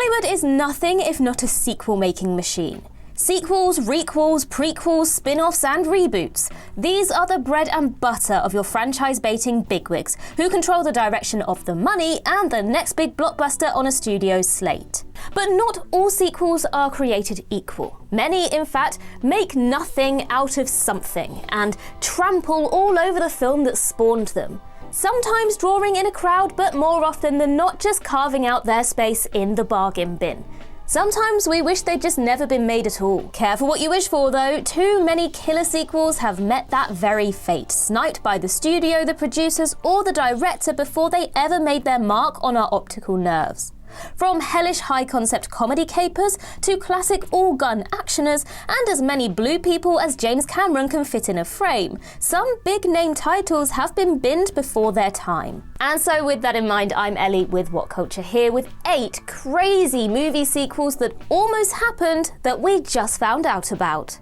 Hollywood is nothing if not a sequel-making machine. Sequels, requels, prequels, spin-offs and reboots. These are the bread and butter of your franchise-baiting bigwigs, who control the direction of the money and the next big blockbuster on a studio's slate. But not all sequels are created equal. Many, in fact, make nothing out of something and trample all over the film that spawned them. Sometimes drawing in a crowd, but more often than not just carving out their space in the bargain bin. Sometimes we wish they'd just never been made at all. Careful what you wish for though, too many killer sequels have met that very fate, sniped by the studio, the producers or the director before they ever made their mark on our optical nerves. From hellish high-concept comedy capers to classic all-gun actioners and as many blue people as James Cameron can fit in a frame, some big-name titles have been binned before their time. And so with that in mind, I'm Ellie with What Culture here with 8 crazy movie sequels that almost happened that we just found out about.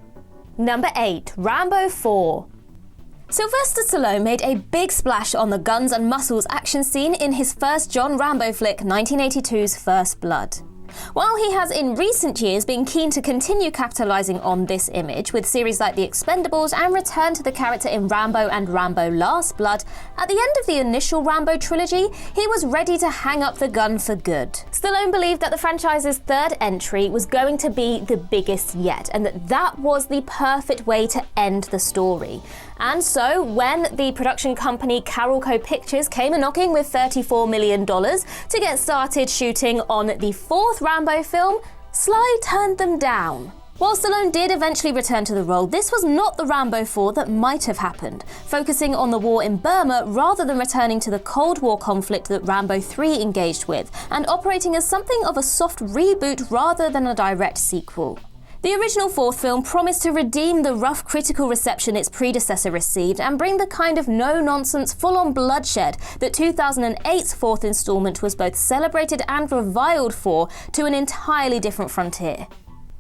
Number 8. Rambo IV. Sylvester Stallone made a big splash on the guns and muscles action scene in his first John Rambo flick, 1982's First Blood. While he has in recent years been keen to continue capitalising on this image with series like The Expendables and return to the character in Rambo and Rambo Last Blood, at the end of the initial Rambo trilogy, he was ready to hang up the gun for good. Stallone believed that the franchise's third entry was going to be the biggest yet, and that was the perfect way to end the story. And so, when the production company Carolco Pictures came a-knocking with $34 million to get started shooting on the 4th Rambo film, Sly turned them down. While Stallone did eventually return to the role, this was not the Rambo IV that might have happened, focusing on the war in Burma rather than returning to the Cold War conflict that Rambo III engaged with, and operating as something of a soft reboot rather than a direct sequel. The original 4th film promised to redeem the rough critical reception its predecessor received and bring the kind of no-nonsense, full-on bloodshed that 2008's 4th installment was both celebrated and reviled for to an entirely different frontier.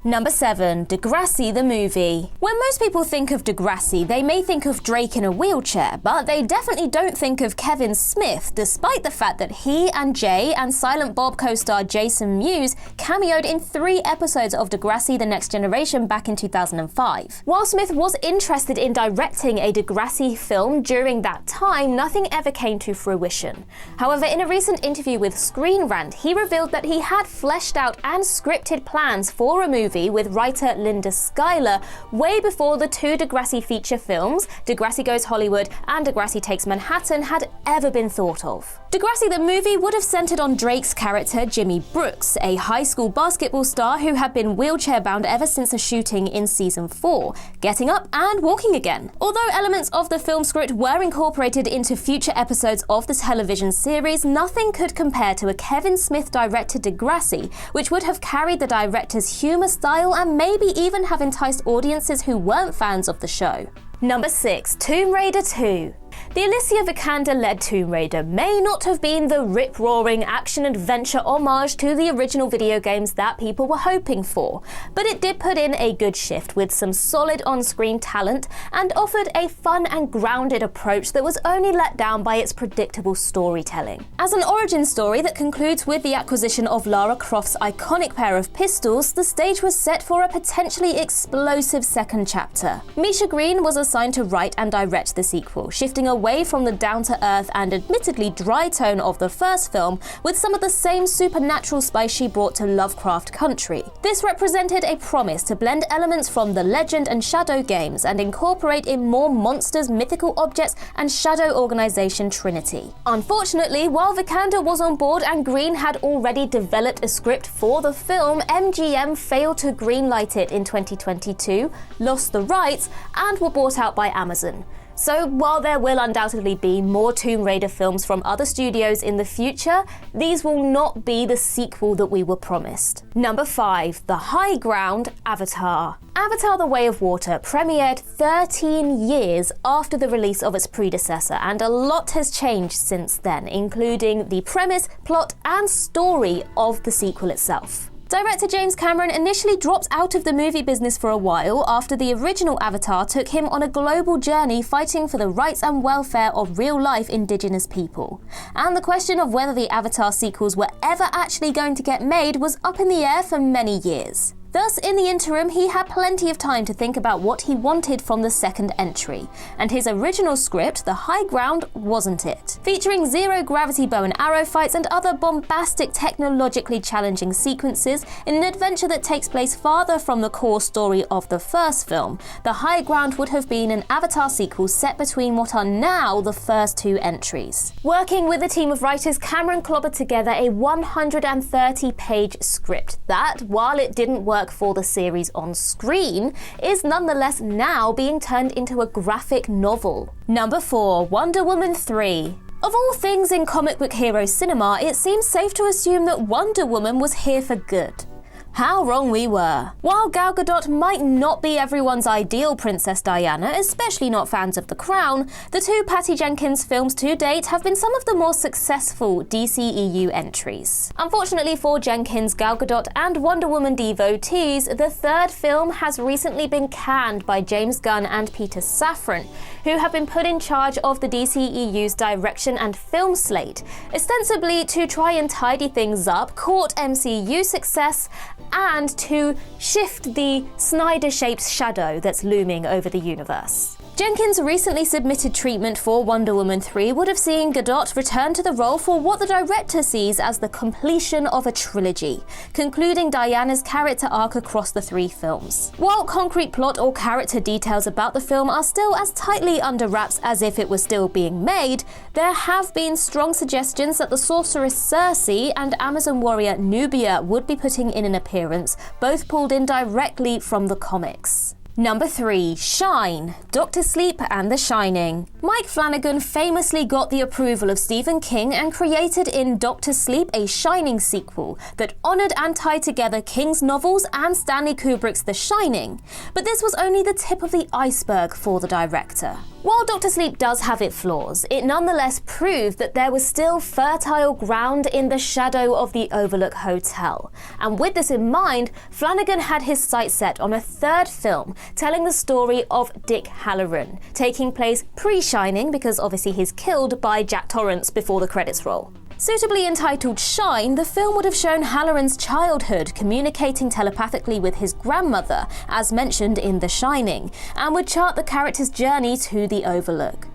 Number 7. Degrassi the movie. When most people think of Degrassi, they may think of Drake in a wheelchair, but they definitely don't think of Kevin Smith, despite the fact that he and Jay and Silent Bob co-star Jason Mewes cameoed in 3 episodes of Degrassi The Next Generation back in 2005. While Smith was interested in directing a Degrassi film during that time, nothing ever came to fruition. However, in a recent interview with Screen Rant, he revealed that he had fleshed out and scripted plans for a movie with writer Linda Schuyler way before the 2 Degrassi feature films, Degrassi Goes Hollywood and Degrassi Takes Manhattan, had ever been thought of. Degrassi the movie would have centered on Drake's character Jimmy Brooks, a high school basketball star who had been wheelchair-bound ever since a shooting in season 4, getting up and walking again. Although elements of the film script were incorporated into future episodes of the television series, nothing could compare to a Kevin Smith-directed Degrassi, which would have carried the director's humor style and maybe even have enticed audiences who weren't fans of the show. Number 6. Tomb Raider 2. The Alicia Vikander-led Tomb Raider may not have been the rip-roaring action-adventure homage to the original video games that people were hoping for, but it did put in a good shift with some solid on-screen talent and offered a fun and grounded approach that was only let down by its predictable storytelling. As an origin story that concludes with the acquisition of Lara Croft's iconic pair of pistols, the stage was set for a potentially explosive second chapter. Misha Green was assigned to write and direct the sequel, shifting away from the down-to-earth and admittedly dry tone of the first film with some of the same supernatural spice she brought to Lovecraft Country. This represented a promise to blend elements from the Legend and Shadow games and incorporate in more monsters, mythical objects, and Shadow Organization trinity. Unfortunately, while Vikander was on board and Green had already developed a script for the film, MGM failed to greenlight it in 2022, lost the rights, and were bought out by Amazon. So while there will undoubtedly be more Tomb Raider films from other studios in the future, these will not be the sequel that we were promised. Number 5. The High Ground, Avatar. Avatar: The Way of Water premiered 13 years after the release of its predecessor, and a lot has changed since then, including the premise, plot, and story of the sequel itself. Director James Cameron initially dropped out of the movie business for a while after the original Avatar took him on a global journey fighting for the rights and welfare of real-life Indigenous people. And the question of whether the Avatar sequels were ever actually going to get made was up in the air for many years. Thus, in the interim, he had plenty of time to think about what he wanted from the second entry, and his original script, The High Ground, wasn't it. Featuring zero-gravity bow and arrow fights and other bombastic, technologically challenging sequences in an adventure that takes place farther from the core story of the first film, The High Ground would have been an Avatar sequel set between what are now the first two entries. Working with a team of writers, Cameron clobbered together a 130-page script that, while it didn't work for the series on screen, is nonetheless now being turned into a graphic novel. Number 4. Wonder Woman 3. Of all things in comic book hero cinema, it seems safe to assume that Wonder Woman was here for good. How wrong we were. While Gal Gadot might not be everyone's ideal Princess Diana, especially not fans of The Crown, the two Patty Jenkins films to date have been some of the more successful DCEU entries. Unfortunately for Jenkins, Gal Gadot and Wonder Woman devotees, the third film has recently been canned by James Gunn and Peter Safran, who have been put in charge of the DCEU's direction and film slate, ostensibly to try and tidy things up, court MCU success, and to shift the Snyder-shaped shadow that's looming over the universe. Jenkins' recently submitted treatment for Wonder Woman 3 would have seen Gadot return to the role for what the director sees as the completion of a trilogy, concluding Diana's character arc across the three films. While concrete plot or character details about the film are still as tightly under wraps as if it was still being made, there have been strong suggestions that the sorceress Cersei and Amazon warrior Nubia would be putting in an appearance, both pulled in directly from the comics. Number 3. Shine, Dr. Sleep and The Shining. Mike Flanagan famously got the approval of Stephen King and created in Dr. Sleep a Shining sequel that honoured and tied together King's novels and Stanley Kubrick's The Shining. But this was only the tip of the iceberg for the director. While Dr. Sleep does have its flaws, it nonetheless proved that there was still fertile ground in the shadow of the Overlook Hotel. And with this in mind, Flanagan had his sights set on a third film telling the story of Dick Halloran, taking place pre-Shining because obviously he's killed by Jack Torrance before the credits roll. Suitably entitled Shine, the film would have shown Halloran's childhood communicating telepathically with his grandmother, as mentioned in The Shining, and would chart the character's journey to the Overlook.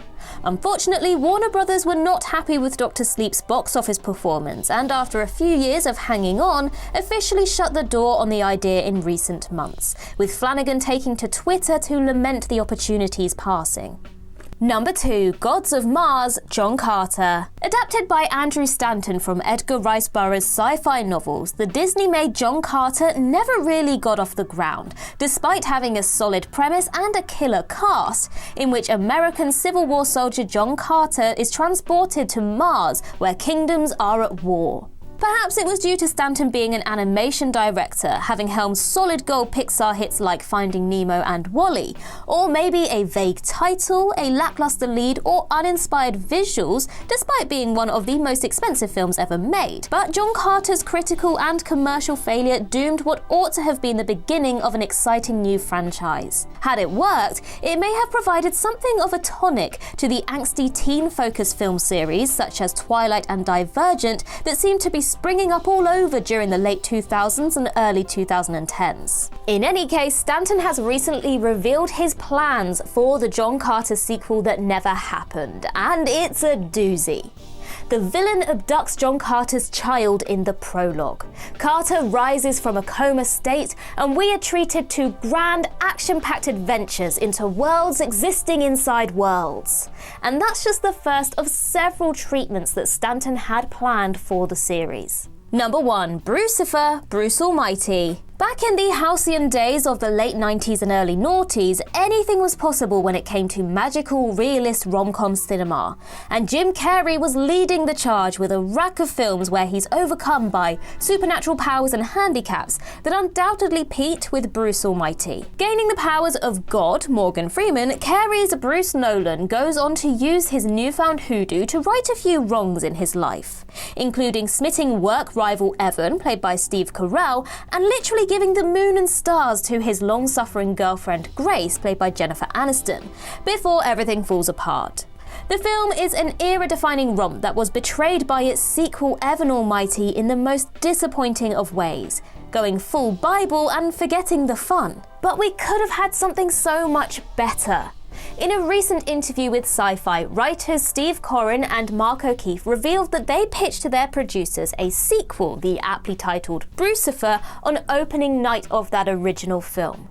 Unfortunately, Warner Brothers were not happy with Dr. Sleep's box office performance, and after a few years of hanging on, officially shut the door on the idea in recent months, with Flanagan taking to Twitter to lament the opportunity's passing. Number 2. Gods of Mars, John Carter. Adapted by Andrew Stanton from Edgar Rice Burroughs' sci-fi novels, the Disney-made John Carter never really got off the ground, despite having a solid premise and a killer cast, in which American Civil War soldier John Carter is transported to Mars, where kingdoms are at war. Perhaps it was due to Stanton being an animation director, having helmed solid gold Pixar hits like Finding Nemo and WALL-E, or maybe a vague title, a lackluster lead, or uninspired visuals, despite being one of the most expensive films ever made. But John Carter's critical and commercial failure doomed what ought to have been the beginning of an exciting new franchise. Had it worked, it may have provided something of a tonic to the angsty teen-focused film series, such as Twilight and Divergent, that seemed to be springing up all over during the late 2000s and early 2010s. In any case, Stanton has recently revealed his plans for the John Carter sequel that never happened, and it's a doozy. The villain abducts John Carter's child in the prologue. Carter rises from a coma state, and we are treated to grand, action-packed adventures into worlds existing inside worlds. And that's just the first of several treatments that Stanton had planned for the series. Number 1. Brucifer, Bruce Almighty. Back in the halcyon days of the late 90s and early noughties, anything was possible when it came to magical, realist rom-com cinema. And Jim Carrey was leading the charge with a rack of films where he's overcome by supernatural powers and handicaps that undoubtedly peaked with Bruce Almighty. Gaining the powers of God, Morgan Freeman, Carrey's Bruce Nolan goes on to use his newfound hoodoo to right a few wrongs in his life, including smitting work rival Evan, played by Steve Carell, and literally giving the moon and stars to his long-suffering girlfriend Grace, played by Jennifer Aniston, before everything falls apart. The film is an era-defining romp that was betrayed by its sequel Evan Almighty in the most disappointing of ways, going full Bible and forgetting the fun. But we could have had something so much better. In a recent interview with Sci-Fi, writers Steve Corrin and Mark O'Keefe revealed that they pitched to their producers a sequel, the aptly titled Brucifer, on opening night of that original film.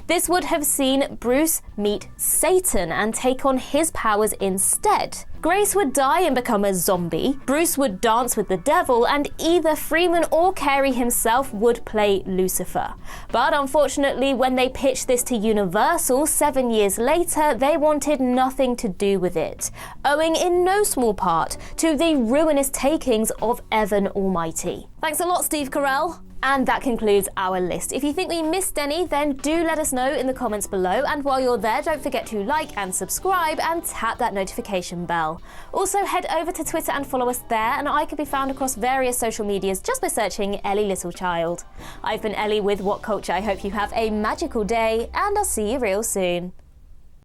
This would have seen Bruce meet Satan and take on his powers instead. Grace would die and become a zombie, Bruce would dance with the devil, and either Freeman or Carrey himself would play Lucifer. But unfortunately, when they pitched this to Universal 7 years later, they wanted nothing to do with it, owing in no small part to the ruinous takings of Evan Almighty. Thanks a lot, Steve Carell. And that concludes our list. If you think we missed any, then do let us know in the comments below. And while you're there, don't forget to like and subscribe and tap that notification bell. Also, head over to Twitter and follow us there, and I can be found across various social medias just by searching Ellie Littlechild. I've been Ellie with What Culture. I hope you have a magical day, and I'll see you real soon.